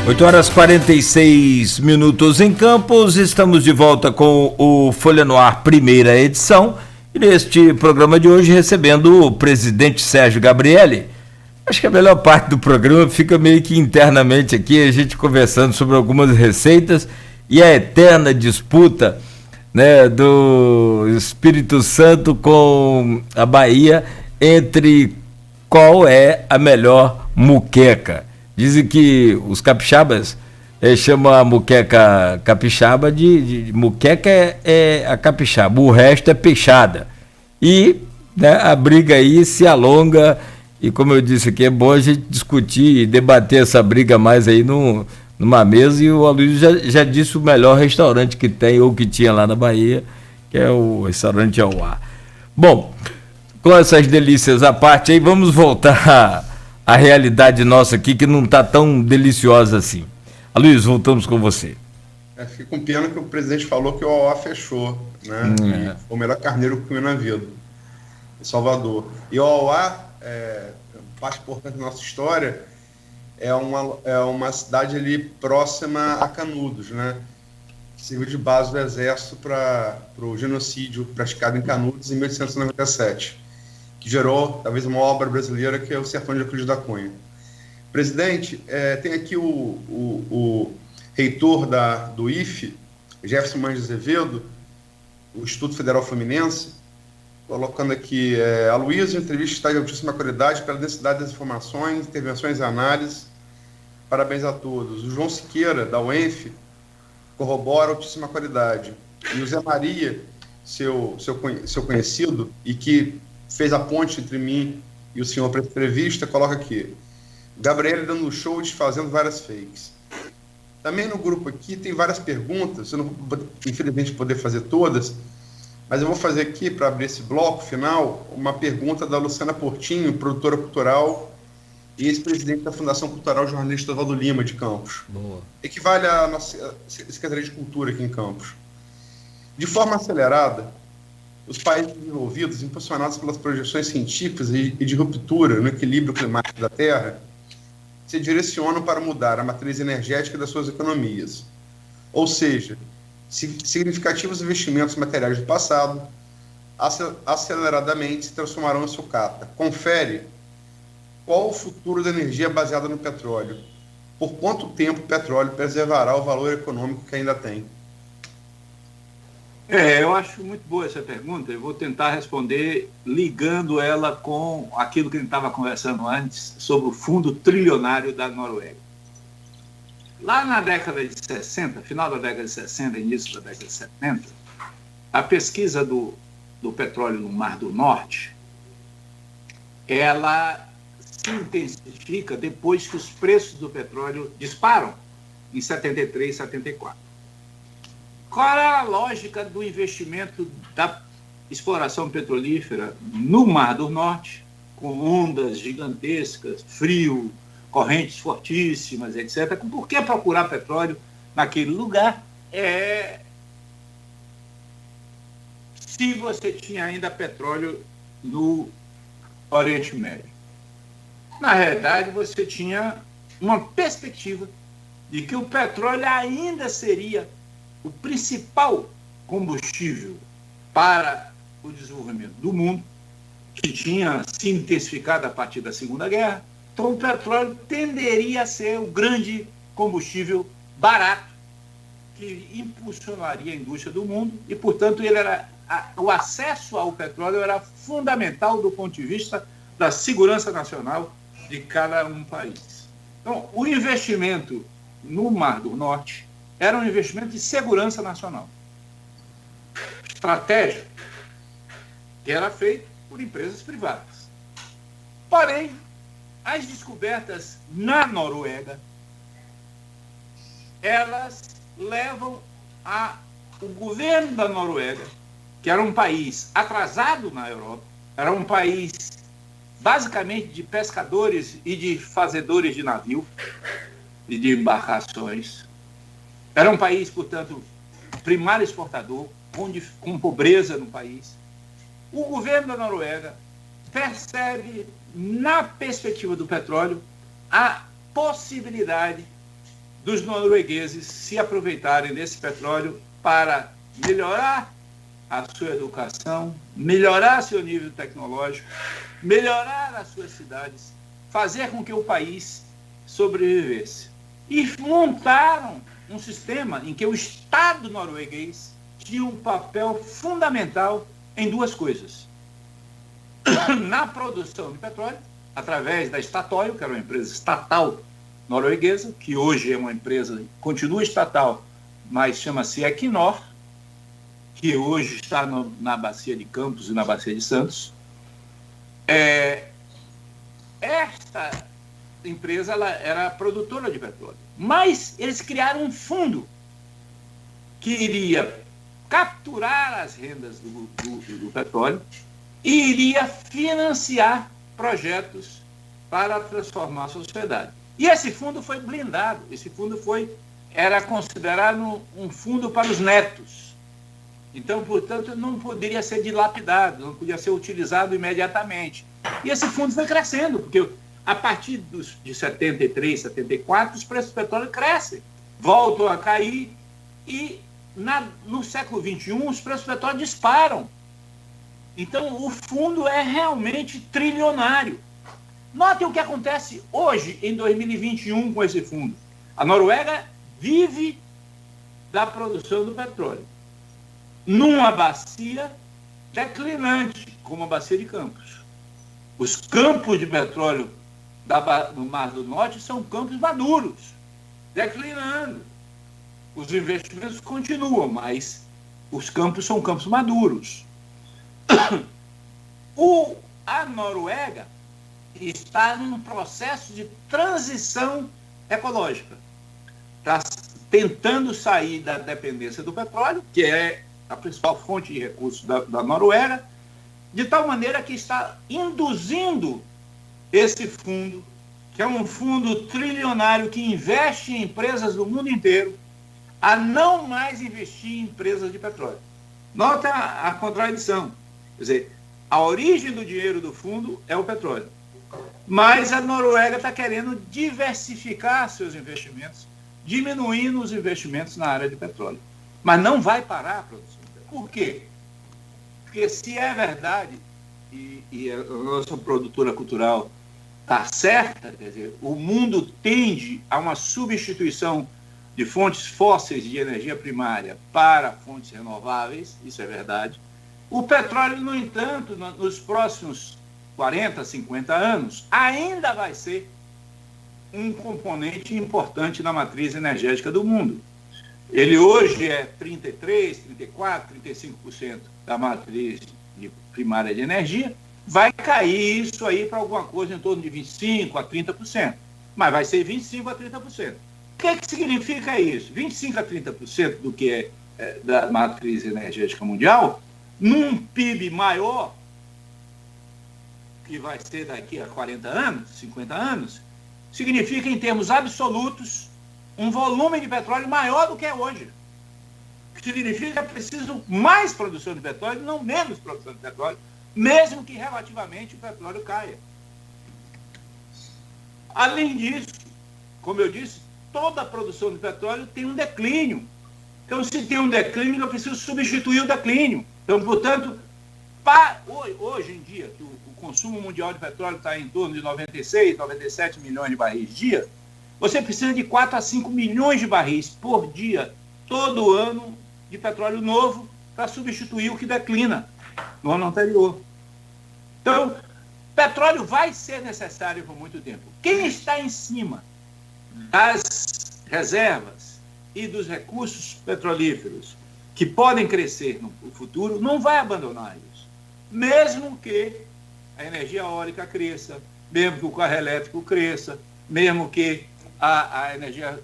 8h46 em Campos, estamos de volta com o Folha no Ar, primeira edição, e neste programa de hoje recebendo o presidente Sérgio Gabrielli. Acho que a melhor parte do programa fica meio que internamente aqui, a gente conversando sobre algumas receitas e a eterna disputa, né, do Espírito Santo com a Bahia entre qual é a melhor muqueca. Dizem que os capixabas chamam a muqueca capixaba de muqueca é a capixaba, o resto é peixada. E, né, a briga aí se alonga, e como eu disse aqui, é bom a gente discutir e debater essa briga mais aí numa mesa, e o Aloysio já disse o melhor restaurante que tem, ou que tinha lá na Bahia, que é o restaurante Auá. Bom, com essas delícias à parte aí, vamos voltar a realidade nossa aqui, que não está tão deliciosa assim. Aloysio, voltamos com você. Fiquei com pena que o presidente falou que o Auá fechou, né? Foi o melhor carneiro que comeu na vida, em Salvador. E o Auá, parte importante da nossa história, é uma cidade ali próxima a Canudos, né? Que serviu de base do Exército para o genocídio praticado em Canudos em 1897. Que gerou, talvez, uma obra brasileira, que é o Sertão de Euclides da Cunha. Presidente, tem aqui o reitor do IFE, Jefferson Mandes Azevedo, o Instituto Federal Fluminense, colocando aqui, Aloysio, entrevista está de altíssima qualidade pela densidade das informações, intervenções e análises. Parabéns a todos. O João Siqueira, da UENF, corrobora altíssima qualidade. E o Zé Maria, seu conhecido, e que fez a ponte entre mim e o senhor para essa entrevista, coloca aqui: Gabriel dando show e desfazendo várias fakes. Também no grupo aqui tem várias perguntas, eu não vou, infelizmente, poder fazer todas, mas eu vou fazer aqui, para abrir esse bloco final, uma pergunta da Luciana Portinho, produtora cultural e ex-presidente da Fundação Cultural Jornalista Oswaldo Lima, de Campos. Boa. Equivale à nossa Secretaria de Cultura aqui em Campos. De forma acelerada, os países desenvolvidos, impulsionados pelas projeções científicas e de ruptura no equilíbrio climático da Terra, se direcionam para mudar a matriz energética das suas economias. Ou seja, significativos investimentos materiais do passado aceleradamente se transformarão em sucata. Confere qual o futuro da energia baseada no petróleo. Por quanto tempo o petróleo preservará o valor econômico que ainda tem? Eu acho muito boa essa pergunta. Eu vou tentar responder ligando ela com aquilo que a gente estava conversando antes sobre o fundo trilionário da Noruega. Lá na década de 60, final da década de 60, início da década de 70, a pesquisa do petróleo no Mar do Norte, ela se intensifica depois que os preços do petróleo disparam em 73, 74. Qual era a lógica do investimento da exploração petrolífera no Mar do Norte, com ondas gigantescas, frio, correntes fortíssimas, etc. Por que procurar petróleo naquele lugar? Se você tinha ainda petróleo no Oriente Médio. Na realidade, você tinha uma perspectiva de que o petróleo ainda seria o principal combustível para o desenvolvimento do mundo, que tinha se intensificado a partir da Segunda Guerra. Então, o petróleo tenderia a ser o grande combustível barato que impulsionaria a indústria do mundo e, portanto, o acesso ao petróleo era fundamental do ponto de vista da segurança nacional de cada um país. Então, o investimento no Mar do Norte era um investimento de segurança nacional. Estratégia que era feito por empresas privadas. Porém, as descobertas na Noruega, elas levam o governo da Noruega, que era um país atrasado na Europa, era um país basicamente de pescadores e de fazedores de navio e de embarcações. Era um país, portanto, primário exportador, com pobreza no país. O governo da Noruega percebe, na perspectiva do petróleo, a possibilidade dos noruegueses se aproveitarem desse petróleo para melhorar a sua educação, melhorar seu nível tecnológico, melhorar as suas cidades, fazer com que o país sobrevivesse. E montaram um sistema em que o Estado norueguês tinha um papel fundamental em duas coisas. Na produção de petróleo, através da Statoil, que era uma empresa estatal norueguesa, que hoje é uma empresa, continua estatal, mas chama-se Equinor, que hoje está na Bacia de Campos e na Bacia de Santos. Esta empresa ela era produtora de petróleo, mas eles criaram um fundo que iria capturar as rendas do petróleo e iria financiar projetos para transformar a sociedade. E esse fundo foi blindado, esse fundo era considerado um fundo para os netos. Então, portanto, não poderia ser dilapidado, não podia ser utilizado imediatamente. E esse fundo foi crescendo, porque a partir de 73, 74, os preços do petróleo crescem, voltam a cair e no século XXI os preços do petróleo disparam. Então, o fundo é realmente trilionário. Notem o que acontece hoje, em 2021, com esse fundo. A Noruega vive da produção do petróleo numa bacia declinante, como a Bacia de Campos. Os campos de petróleo no Mar do Norte são campos maduros, declinando. Os investimentos continuam, mas os campos são campos maduros. A Noruega está num processo de transição ecológica. Está tentando sair da dependência do petróleo, que é a principal fonte de recursos da Noruega, de tal maneira que está induzindo esse fundo, que é um fundo trilionário que investe em empresas do mundo inteiro, a não mais investir em empresas de petróleo. Nota a contradição. Quer dizer, a origem do dinheiro do fundo é o petróleo. Mas a Noruega está querendo diversificar seus investimentos, diminuindo os investimentos na área de petróleo. Mas não vai parar a produção. Por quê? Porque se é verdade, e a nossa produtora cultural está certa, quer dizer, o mundo tende a uma substituição de fontes fósseis de energia primária para fontes renováveis, isso é verdade. O petróleo, no entanto, nos próximos 40, 50 anos, ainda vai ser um componente importante na matriz energética do mundo. Ele hoje é 33%, 34%, 35% da matriz primária de energia. Vai cair isso aí para alguma coisa em torno de 25% a 30%. Mas vai ser 25% a 30%. O que significa isso? 25% a 30% do que é da matriz energética mundial, num PIB maior, que vai ser daqui a 40 anos, 50 anos, significa, em termos absolutos, um volume de petróleo maior do que é hoje. O que significa que é preciso mais produção de petróleo, não menos produção de petróleo, mesmo que relativamente o petróleo caia. Além disso, como eu disse, toda a produção de petróleo tem um declínio. Então, se tem um declínio, eu preciso substituir o declínio. Então, portanto, hoje em dia, que o consumo mundial de petróleo está em torno de 96, 97 milhões de barris dia, você precisa de 4 a 5 milhões de barris por dia, todo ano, de petróleo novo, para substituir o que declina no ano anterior. Então, petróleo vai ser necessário por muito tempo. Quem está em cima das reservas e dos recursos petrolíferos que podem crescer no futuro, não vai abandonar isso. Mesmo que a energia eólica cresça, mesmo que o carro elétrico cresça, mesmo que a energia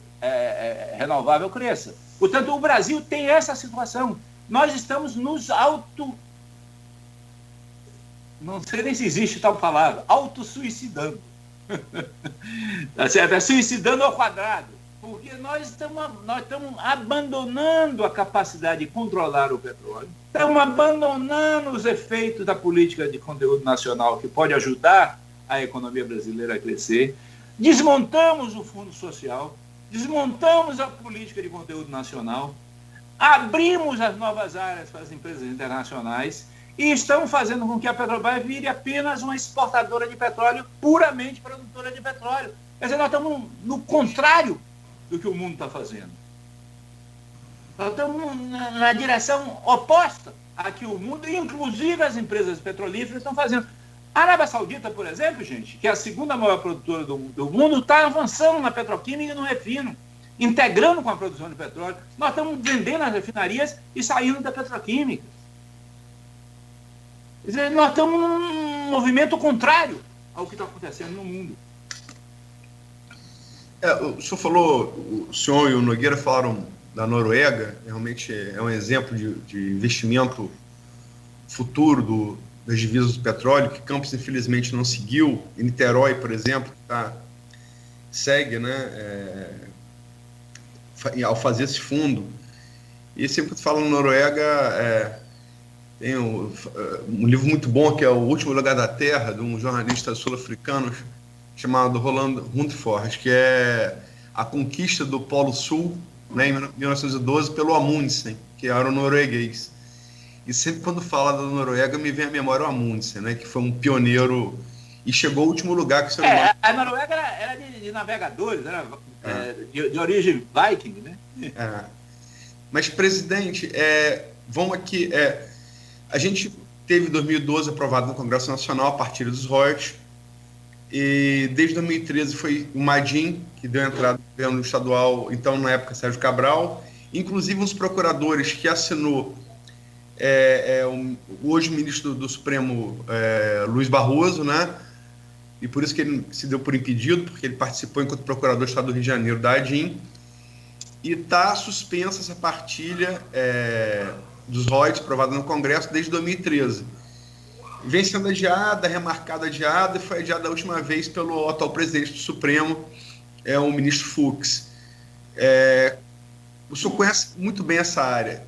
renovável cresça. Portanto, o Brasil tem essa situação. Nós estamos nos não sei nem se existe tal palavra, autossuicidando. Tá certo? É suicidando ao quadrado. Porque nós estamos abandonando a capacidade de controlar o petróleo, estamos abandonando os efeitos da política de conteúdo nacional que pode ajudar a economia brasileira a crescer, desmontamos o Fundo Social, desmontamos a política de conteúdo nacional, abrimos as novas áreas para as empresas internacionais e estamos fazendo com que a Petrobras vire apenas uma exportadora de petróleo, puramente produtora de petróleo. Quer dizer, nós estamos no contrário do que o mundo está fazendo. Nós estamos na direção oposta a que o mundo, inclusive as empresas petrolíferas, estão fazendo. A Arábia Saudita, por exemplo, gente, que é a segunda maior produtora do mundo, está avançando na petroquímica e no refino, integrando com a produção de petróleo. Nós estamos vendendo as refinarias e saindo da petroquímica. Quer dizer, nós estamos num movimento contrário ao que está acontecendo no mundo. O senhor falou, o senhor e o Nogueira falaram da Noruega, realmente é um exemplo de investimento futuro das divisas do petróleo, que Campos infelizmente não seguiu. Em Niterói, por exemplo, segue, né, ao fazer esse fundo. E sempre que eu falo Noruega, tem um livro muito bom, que é O Último Lugar da Terra, de um jornalista sul-africano chamado Roland Huntford, que é a conquista do Polo Sul, né, em 1912 pelo Amundsen, que era um norueguês. E sempre quando fala da Noruega me vem à memória o Amundsen, né, que foi um pioneiro e chegou ao último lugar que o ser humano... A Noruega era de navegadores, era de origem viking, né? Mas, presidente, vamos aqui... a gente teve em 2012 aprovado no Congresso Nacional a partilha dos royalties, e desde 2013 foi o Madin que deu entrada no governo estadual, então na época Sérgio Cabral, inclusive os procuradores que assinou hoje o ministro do Supremo, Luiz Barroso, né? E por isso que ele se deu por impedido, porque ele participou enquanto procurador do Estado do Rio de Janeiro da ADIM, e está suspensa essa partilha dos royalties aprovada no Congresso desde 2013. Vem sendo adiada, remarcada, adiada, e foi adiada a última vez pelo atual presidente do Supremo, o ministro Fux. O senhor conhece muito bem essa área.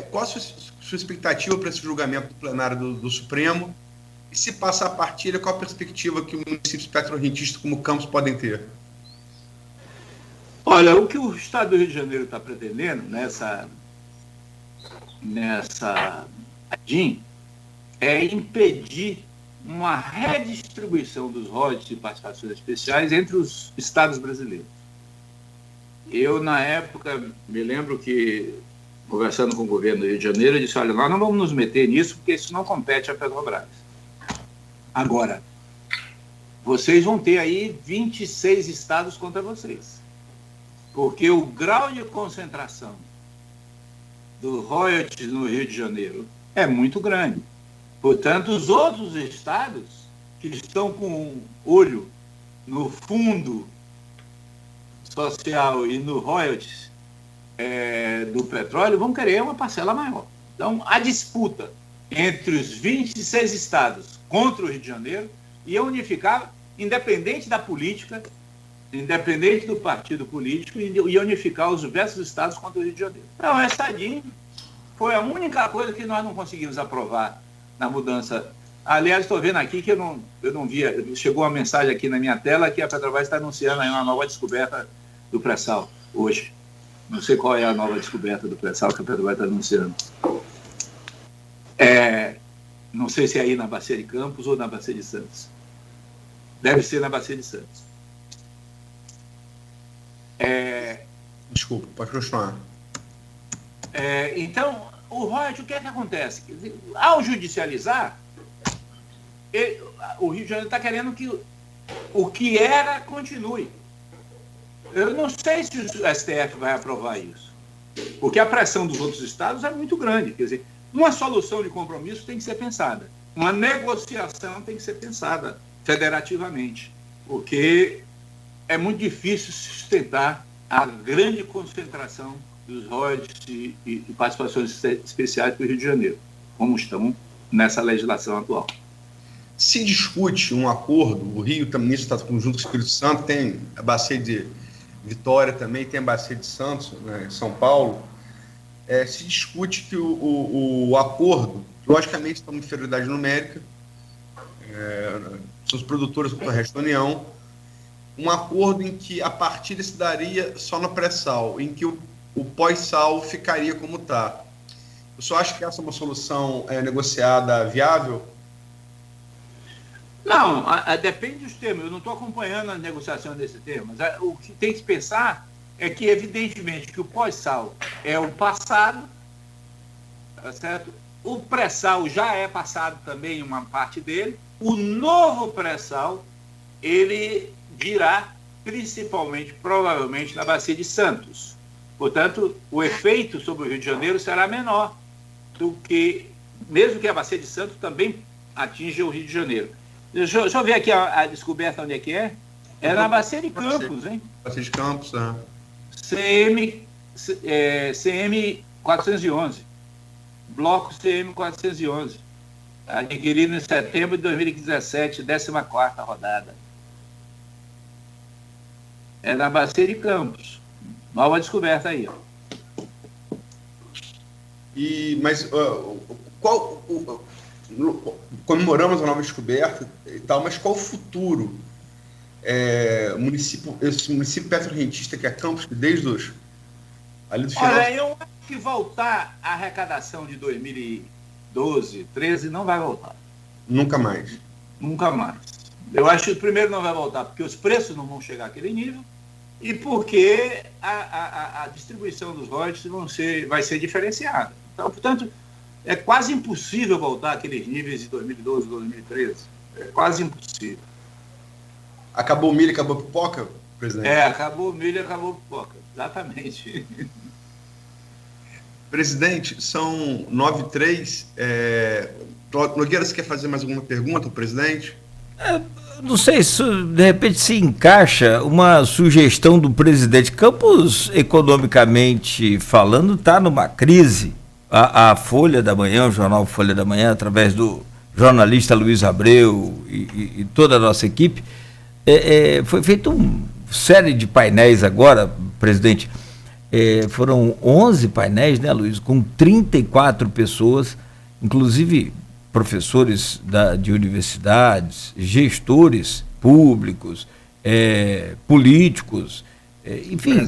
Qual a sua expectativa para esse julgamento do plenário do Supremo? E se passar a partilha, qual a perspectiva que os municípios petrorrentistas como Campos podem ter? Olha, o que o Estado do Rio de Janeiro está pretendendo nessa ADIM é impedir uma redistribuição dos royalties e participações especiais entre os estados brasileiros. Eu, na época, me lembro que, conversando com o governo do Rio de Janeiro, eu disse, olha, nós não vamos nos meter nisso porque isso não compete à Petrobras. Agora, vocês vão ter aí 26 estados contra vocês. Porque o grau de concentração do royalties no Rio de Janeiro é muito grande. Portanto, os outros estados que estão com o olho no fundo social e no royalties do petróleo vão querer uma parcela maior. Então, a disputa entre os 26 estados contra o Rio de Janeiro ia unificar, independente da política, independente do partido político, ia unificar os diversos estados contra o Rio de Janeiro. Então, essa ADIM foi a única coisa que nós não conseguimos aprovar na mudança. Aliás, estou vendo aqui que eu não via, chegou uma mensagem aqui na minha tela que a Petrobras está anunciando aí uma nova descoberta do pré-sal hoje. Não sei qual é a nova descoberta do pré-sal que a Petrobras está anunciando. Não sei se é aí na Bacia de Campos ou na Bacia de Santos. Deve ser na Bacia de Santos. Desculpa, pode continuar. Então, o royalties, o que é que acontece? Quer dizer, ao judicializar, o Rio de Janeiro está querendo que o que era continue. Eu não sei se o STF vai aprovar isso, porque a pressão dos outros estados é muito grande. Quer dizer, uma solução de compromisso tem que ser pensada, uma negociação tem que ser pensada federativamente, porque é muito difícil sustentar a grande concentração dos royalties e participações especiais para o Rio de Janeiro, como estão nessa legislação atual. Se discute um acordo, o Rio também está junto com o Espírito Santo, tem a Bacia de Vitória também, tem a Bacia de Santos, né, em São Paulo, se discute que o acordo, logicamente, está uma inferioridade numérica, são os produtores do resto da União, um acordo em que a partida se daria só no pré-sal, em que o pós-sal ficaria como está. Eu só acho que essa é uma solução negociada viável? Não, depende dos termos. Eu não estou acompanhando a negociação desse termo. Mas o que tem que se pensar é que, evidentemente, que o pós-sal é o passado, tá certo? O pré-sal já é passado também, uma parte dele. O novo pré-sal, ele virá principalmente, provavelmente, na Bacia de Santos. Portanto, o efeito sobre o Rio de Janeiro será menor do que, mesmo que a Bacia de Santos também atinja o Rio de Janeiro. Deixa eu ver aqui a descoberta onde é que é. É na Bacia de Campos, hein? Bacia de Campos, né? CM 411. Bloco CM 411. Adquirido em setembro de 2017, 14ª rodada. É na Bacia de Campos. Nova descoberta aí, ó. Mas comemoramos a nova descoberta e tal, mas qual o futuro? Esse município petrorrentista que é Campos, que desde os ali do final... Olha, eu acho que voltar à arrecadação de 2012, 13 não vai voltar. Nunca mais. Nunca mais. Eu acho que primeiro não vai voltar porque os preços não vão chegar àquele nível e porque a distribuição dos royalties vai ser diferenciada. Então, portanto, é quase impossível voltar àqueles níveis de 2012, 2013. É quase impossível. Acabou o milho, acabou a pipoca, presidente? Acabou o milho, acabou a pipoca. Exatamente. Presidente, são 9h03. Nogueira, você quer fazer mais alguma pergunta, presidente? Não sei se de repente se encaixa uma sugestão do presidente. Campos, economicamente falando, está numa crise. A Folha da Manhã, o jornal Folha da Manhã, através do jornalista Luiz Abreu e toda a nossa equipe, foi feita uma série de painéis agora, presidente. Foram 11 painéis, né, Luiz, com 34 pessoas, inclusive professores de universidades, gestores públicos, políticos, enfim,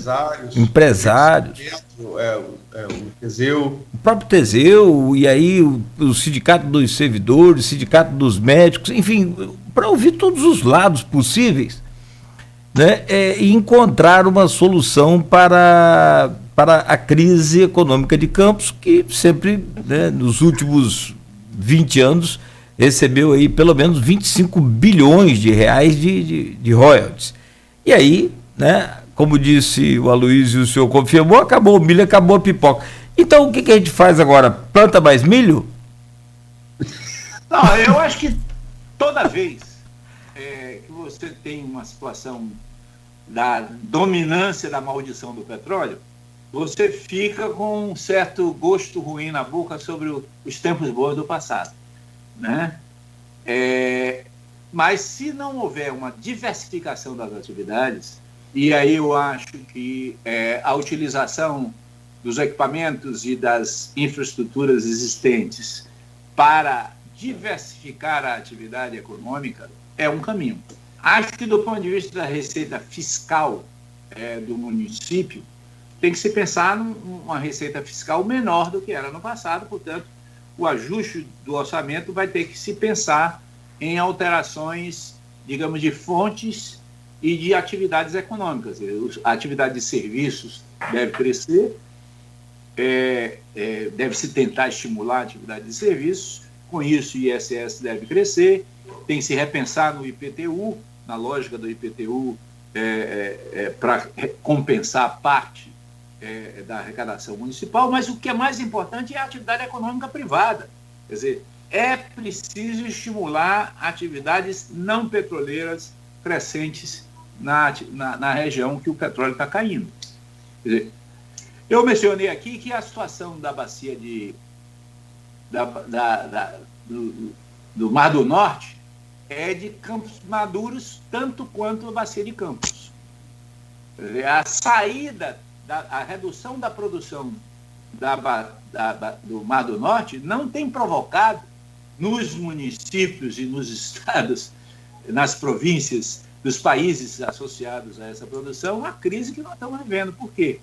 empresários. O Teseu. O próprio Teseu, e aí o Sindicato dos Servidores, o Sindicato dos Médicos, enfim, para ouvir todos os lados possíveis, né, e encontrar uma solução para a crise econômica de Campos, que sempre, né, nos últimos 20 anos, recebeu aí pelo menos 25 bilhões de reais de royalties. E aí, né, como disse o Aloysio, o senhor confirmou, acabou o milho, acabou a pipoca. Então, o que a gente faz agora? Planta mais milho? Não, eu acho que toda vez que você tem uma situação da dominância da maldição do petróleo, você fica com um certo gosto ruim na boca sobre os tempos bons do passado, né? Mas se não houver uma diversificação das atividades, e aí eu acho que a utilização dos equipamentos e das infraestruturas existentes para diversificar a atividade econômica é um caminho. Acho que do ponto de vista da receita fiscal do município, tem que se pensar numa receita fiscal menor do que era no passado, portanto, o ajuste do orçamento vai ter que se pensar em alterações, digamos, de fontes e de atividades econômicas. A atividade de serviços deve crescer, deve-se tentar estimular a atividade de serviços, com isso o ISS deve crescer, tem que se repensar no IPTU, na lógica do IPTU, para compensar parte da arrecadação municipal, mas o que é mais importante é a atividade econômica privada. Quer dizer, é preciso estimular atividades não petroleiras crescentes na região que o petróleo está caindo. Quer dizer, eu mencionei aqui que a situação da bacia do Mar do Norte é de Campos Maduros tanto quanto a bacia de Campos. Quer dizer, a saída, a redução da produção do Mar do Norte não tem provocado nos municípios e nos estados, nas províncias dos países associados a essa produção, a crise que nós estamos vivendo. Por quê?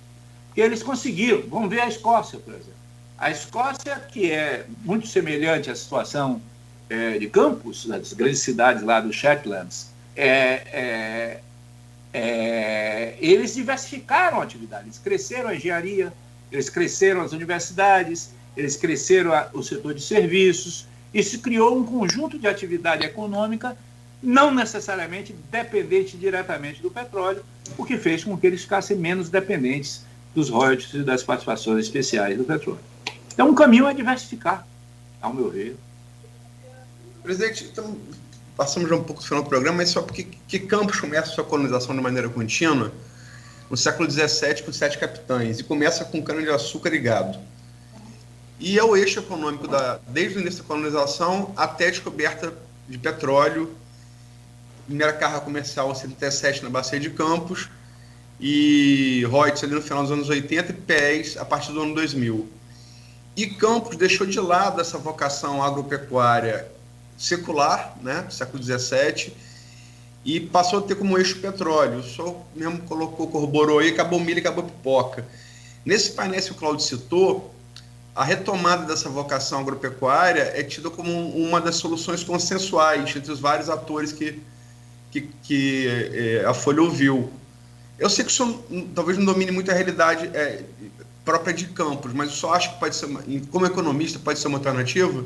Porque eles conseguiram. Vamos ver a Escócia, por exemplo. A Escócia, que é muito semelhante à situação de Campos, das grandes cidades lá dos Shetlands, eles diversificaram a atividade, eles cresceram a engenharia, eles cresceram as universidades, eles cresceram o setor de serviços, e se criou um conjunto de atividade econômica não necessariamente dependente diretamente do petróleo, o que fez com que eles ficassem menos dependentes dos royalties e das participações especiais do petróleo. Então, o caminho é diversificar, ao meu ver. Presidente, então, passamos já um pouco do final do programa, mas só porque Campos começa a sua colonização de maneira contínua no século XVII com 7 capitães, e começa com cana-de-açúcar e gado. E é o eixo econômico desde o início da colonização até a descoberta de petróleo, primeira carga comercial em 77 na Bacia de Campos, e royalties ali no final dos anos 80 e PES a partir do ano 2000. E Campos deixou de lado essa vocação agropecuária secular, né, do século XVII, e passou a ter como eixo petróleo. O senhor mesmo corroborou aí, acabou milho e acabou pipoca. Nesse painel que o Cláudio citou, a retomada dessa vocação agropecuária é tida como uma das soluções consensuais entre os vários atores que a Folha ouviu. Eu sei que o senhor talvez não domine muito a realidade própria de Campos, mas o senhor acha que pode ser, como economista, pode ser uma alternativa?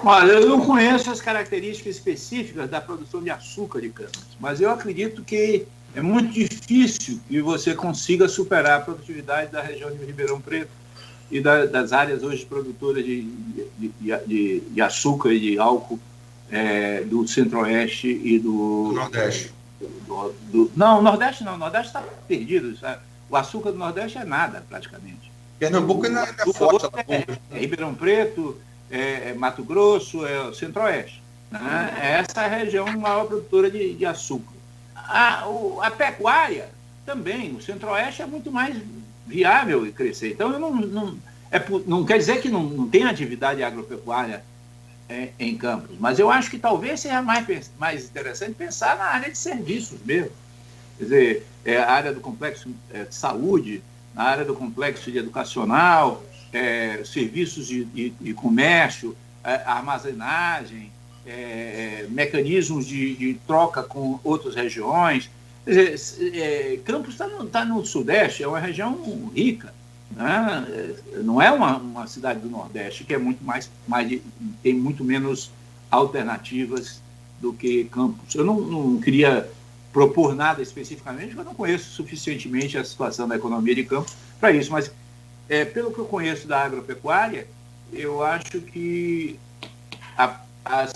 Olha, eu não conheço as características específicas da produção de açúcar de Campos, mas eu acredito que é muito difícil que você consiga superar a produtividade da região de Ribeirão Preto e das áreas hoje produtoras de açúcar e de álcool do Centro-Oeste e do Nordeste. Não, o Nordeste não. O Nordeste está perdido. Sabe? O açúcar do Nordeste é nada, praticamente. Pernambuco ainda é forte. É Ribeirão Preto, Mato Grosso, é o Centro-Oeste. Né? Essa é a região maior produtora de açúcar. A pecuária também. O Centro-Oeste é muito mais viável e crescer. Então, não quer dizer que não tem atividade agropecuária em Campos, mas eu acho que talvez seja mais interessante pensar na área de serviços mesmo. Quer dizer, a área do complexo de saúde, na área do complexo de educacional, serviços de comércio, armazenagem, mecanismos de troca com outras regiões. Quer dizer, Campos está no Sudeste, é uma região rica. Né? Não é uma cidade do Nordeste que é tem muito menos alternativas do que Campos. Eu não queria propor nada especificamente, porque eu não conheço suficientemente a situação da economia de Campos para isso, mas pelo que eu conheço da agropecuária, eu acho que as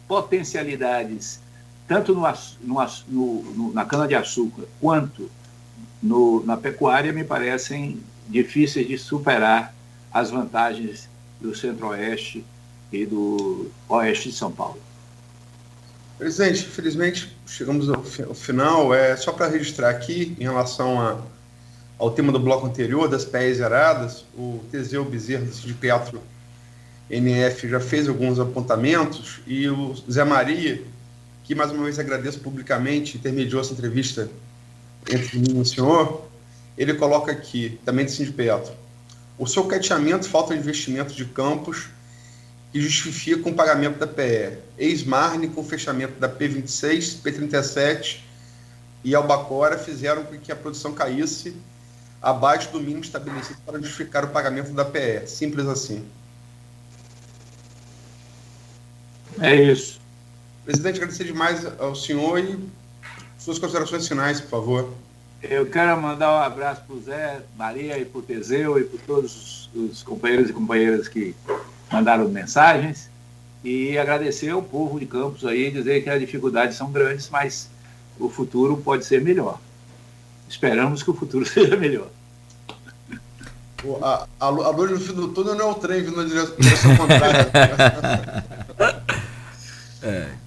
potencialidades, tanto na cana-de-açúcar quanto na pecuária, me parecem difíceis de superar as vantagens do Centro-Oeste e do Oeste de São Paulo. Presidente, infelizmente chegamos ao final. Só para registrar aqui, em relação ao tema do bloco anterior, das PEs zeradas, o Teseu Bezerra, do Sindicato NF, já fez alguns apontamentos, e o Zé Maria, que mais uma vez agradeço publicamente, intermediou essa entrevista entre mim e o senhor, ele coloca aqui, também de Sindipetro: o seu cateamento, falta de investimento de Campos, que justifica o pagamento da PE. Ex-Marne, com o fechamento da P26, P37 e Albacora, fizeram com que a produção caísse abaixo do mínimo estabelecido para justificar o pagamento da PE. Simples assim. É isso. Presidente, agradecer demais ao senhor e suas considerações finais, por favor. Eu quero mandar um abraço para o Zé Maria e para o Teseu e para todos os companheiros e companheiras que mandaram mensagens, e agradecer ao povo de Campos aí, dizer que as dificuldades são grandes, mas o futuro pode ser melhor. Esperamos que o futuro seja melhor. A luz no fim do túnel não é o trem vindo na direção contrária.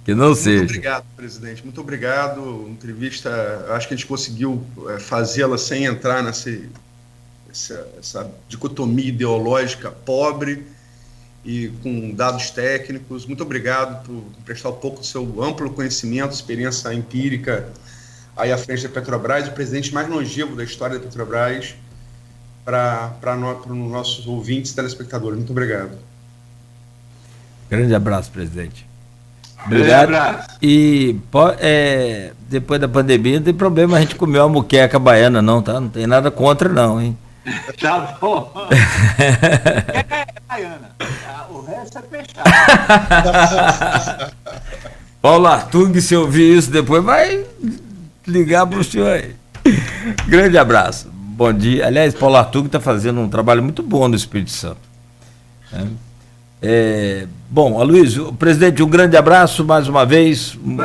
Que não seja. Muito obrigado, presidente. Muito obrigado. Entrevista, acho que a gente conseguiu fazê-la sem entrar essa dicotomia ideológica pobre. e com dados técnicos. Muito obrigado por prestar um pouco do seu amplo conhecimento, experiência empírica aí à frente da Petrobras, o presidente mais longevo da história da Petrobras, para os nossos ouvintes e telespectadores. Muito obrigado. Grande abraço, presidente. Obrigado. E depois da pandemia não tem problema a gente comer uma moqueca baiana, não, tá? Não tem nada contra, não, hein? Tá bom. É baiana. O resto é fechado. Paulo Artung, se ouvir isso depois, vai ligar para o senhor aí. Grande abraço. Bom dia. Aliás, Paulo Artung está fazendo um trabalho muito bom no Espírito Santo. Bom, Aloysio, presidente, um grande abraço mais uma vez. Um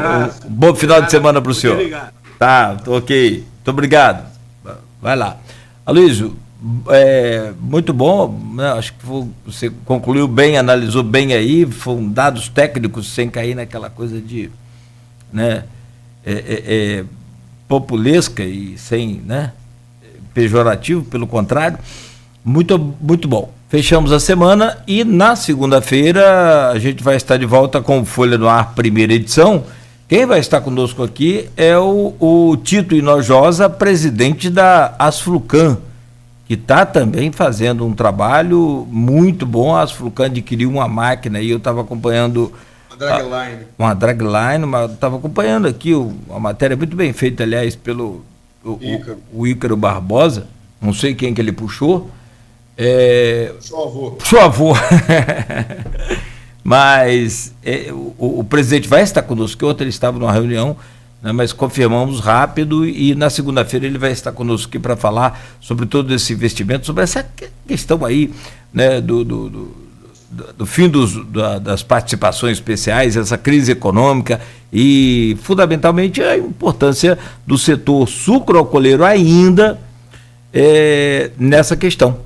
bom final de semana para o senhor. Obrigado. Tá, ok. Muito obrigado. Vai lá. Aloysio, muito bom, né? Acho que você concluiu bem, analisou bem aí, foram dados técnicos sem cair naquela coisa de, né, populesca e sem, né, pejorativo, pelo contrário. Muito, muito bom. Fechamos a semana e na segunda-feira a gente vai estar de volta com Folha no Ar, primeira edição. Quem vai estar conosco aqui é o Tito Hinojosa, presidente da Asflucan, que está também fazendo um trabalho muito bom. A Asflucan adquiriu uma máquina e eu estava acompanhando uma dragline, mas estava acompanhando aqui uma matéria muito bem feita, aliás, pelo o Ícaro Barbosa, não sei quem que ele puxou. Seu avô. Mas o presidente vai estar conosco, que ontem ele estava numa reunião, né, mas confirmamos rápido e na segunda-feira ele vai estar conosco aqui para falar sobre todo esse investimento, sobre essa questão aí, né, do fim das participações especiais, essa crise econômica e, fundamentalmente, a importância do setor sucroalcooleiro ainda nessa questão.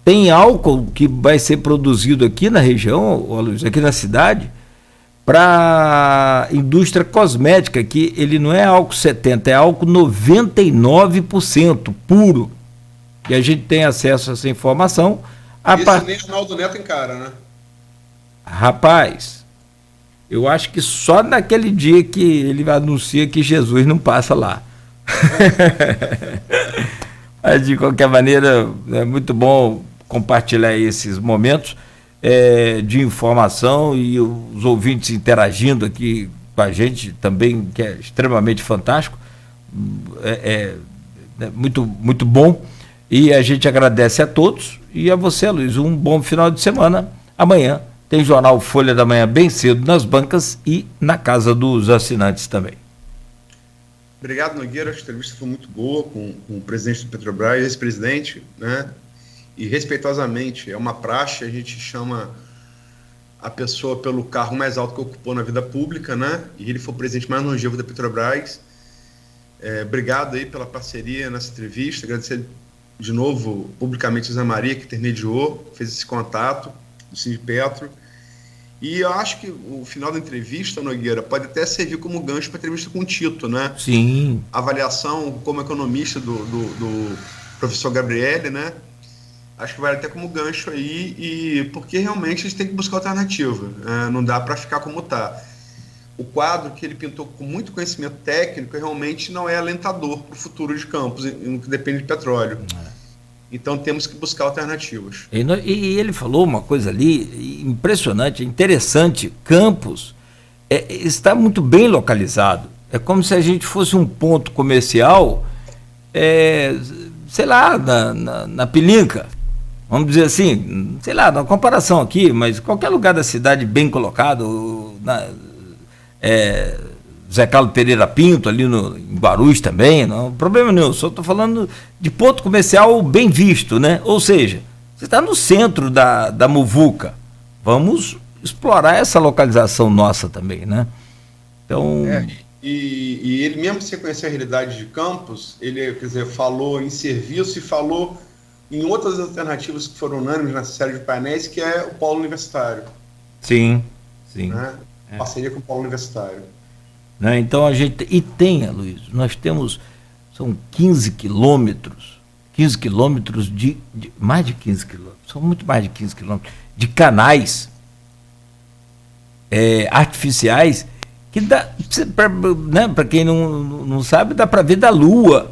Tem álcool que vai ser produzido aqui na região, aqui na cidade, para indústria cosmética, que ele não é álcool 70%, é álcool 99% puro. E a gente tem acesso a essa informação. Nem Arnaldo Neto encara, né? Rapaz, eu acho que só naquele dia que ele anuncia que Jesus não passa lá. Mas, de qualquer maneira, é muito bom compartilhar esses momentos de informação e os ouvintes interagindo aqui com a gente também, que é extremamente fantástico, muito, muito bom, e a gente agradece a todos e a você, Luiz, um bom final de semana. Amanhã tem Jornal Folha da Manhã bem cedo nas bancas e na casa dos assinantes também. Obrigado, Nogueira, a entrevista foi muito boa com o presidente do Petrobras, ex-presidente, né? E respeitosamente, é uma praxe, a gente chama a pessoa pelo cargo mais alto que ocupou na vida pública, né? E ele foi o presidente mais longevo da Petrobras. Obrigado aí pela parceria nessa entrevista, agradecer de novo publicamente a Zé Maria, que intermediou, fez esse contato, do Sindipetro. E eu acho que o final da entrevista, Nogueira, pode até servir como gancho para a entrevista com o Tito, né? Sim. Avaliação como economista do professor Gabriele, né? Acho que vai até como gancho aí, porque realmente a gente tem que buscar alternativa, não dá para ficar como está. O quadro que ele pintou com muito conhecimento técnico realmente não é alentador para o futuro de Campos, no que depende de petróleo. Então temos que buscar alternativas. E ele falou uma coisa ali impressionante, interessante. Campos está muito bem localizado. É como se a gente fosse um ponto comercial, sei lá, na Pilinca. Vamos dizer assim, sei lá, na comparação aqui, mas qualquer lugar da cidade bem colocado, Zé Carlos Pereira Pinto, ali em Guarulhos também, não problema nenhum, só estou falando de ponto comercial bem visto, né? Ou seja, você está no centro da muvuca, vamos explorar essa localização nossa também, né? Então... E ele mesmo sem conhecer a realidade de Campos, ele, quer dizer, falou em serviço e falou em outras alternativas que foram unânimes na série de painéis, que é o polo universitário. Sim. Né? Parceria com o polo universitário. Né? Então a gente... E tem, Luiz, nós temos... São 15 quilômetros 15 quilômetros mais de 15 quilômetros, são muito mais de 15 quilômetros, de canais artificiais, que dá, para quem não sabe, dá para ver da Lua.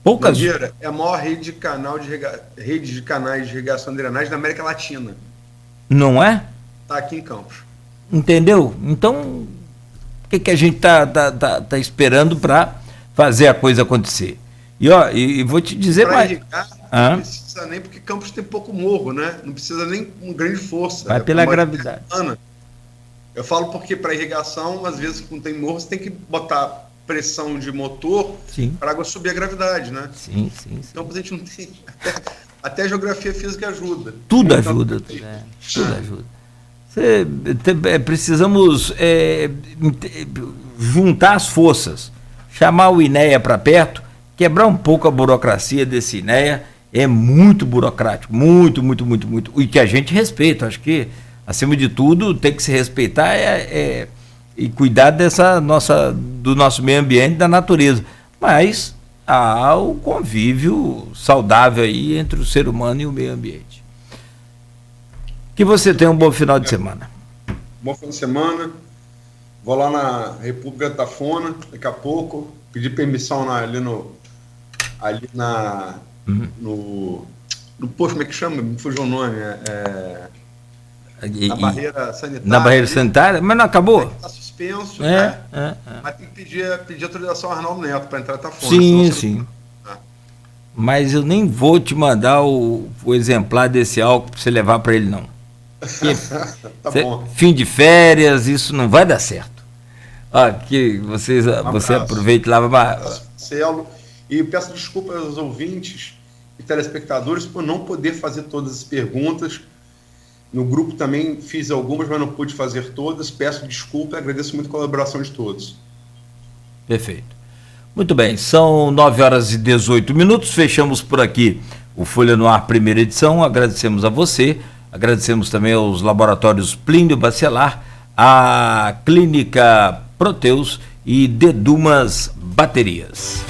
Poucas. Nogueira, é a maior rede de canais de irrigação e drenagem da América Latina. Não é? Está aqui em Campos. Entendeu? Então, o que a gente tá esperando para fazer a coisa acontecer? E vou te dizer pra mais. Irrigar, não precisa nem, porque Campos tem pouco morro, né? Não precisa nem com grande força. Vai pela gravidade. Eu falo porque para irrigação, às vezes, quando tem morro, você tem que botar pressão de motor para a água subir a gravidade, né? Sim. Então, a gente não tem. Até a geografia física ajuda. Tudo ajuda. Tudo ajuda. Precisamos juntar as forças, chamar o INEA para perto, quebrar um pouco a burocracia desse INEA. É muito burocrático, muito. E que a gente respeita. Acho que, acima de tudo, tem que se respeitar e cuidar do nosso meio ambiente, da natureza. Mas há o convívio saudável aí entre o ser humano e o meio ambiente. Que você tenha um bom final de semana. Bom final de semana. Vou lá na República da Tafona daqui a pouco. Pedir permissão no posto, como é que chama? Me fugiu o nome. Na barreira sanitária. Na barreira sanitária? Mas não acabou? Está suspenso, né? Mas tem que pedir autorização ao Arnaldo Neto para entrar na Tafona. Sim. Mas eu nem vou te mandar o exemplar desse álcool para você levar para ele, não. Tá bom. Fim de férias, isso não vai dar certo. Que você aproveite e lava. E peço desculpas aos ouvintes e telespectadores por não poder fazer todas as perguntas. No grupo também fiz algumas, mas não pude fazer todas. Peço desculpa e agradeço muito a colaboração de todos. Perfeito. Muito bem, são 9h18. Fechamos por aqui o Folha no Ar, primeira edição. Agradecemos a você, agradecemos também aos laboratórios Plínio Bacelar, a Clínica Proteus e Dedumas Baterias.